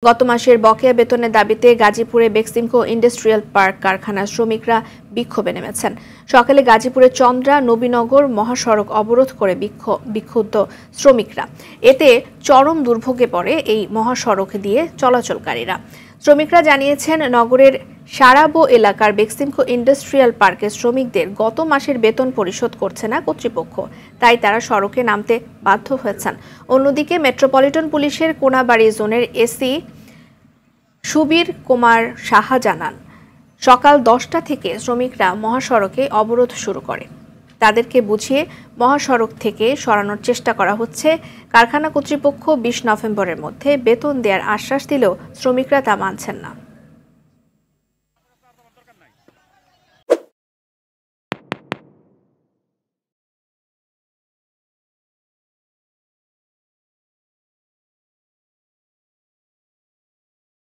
গত মাসের বকেয়া বেতনের দাবিতে গাজীপুরে বেক্সিমকো ইন্ডাস্ট্রিয়াল পার্ক কারখানার শ্রমিকরা বিক্ষোভে নেমেছেন। সকালে গাজীপুরের চন্দ্রা নবীনগর মহাসড়ক অবরোধ করে বিক্ষুব্ধ শ্রমিকরা। এতে চরম দুর্ভোগে পড়ে এই মহাসড়ক দিয়ে চলাচলকারীরা। শ্রমিকরা জানিয়েছেন, নগরের সারাবো এলাকার বেক্সিমকো ইন্ডাস্ট্রিয়াল পার্কের শ্রমিকদের গত মাসের বেতন পরিশোধ করছে না কর্তৃপক্ষ, তাই তারা সড়কে নামতে বাধ্য হয়েছেন। অন্যদিকে মেট্রোপলিটন পুলিশের কোনাবাড়ি জোনের এসি সুবীর কুমার সাহা জানান, সকাল 10টা থেকে শ্রমিকরা মহাসড়কে অবরোধ শুরু করে। তাদেরকে বুঝিয়ে মহাসড়ক থেকে সরানোর চেষ্টা করা হচ্ছে। কারখানা কর্তৃপক্ষ 20 নভেম্বরের মধ্যে বেতন দেওয়ার আশ্বাস দিলেও শ্রমিকরা তা মানছেন না।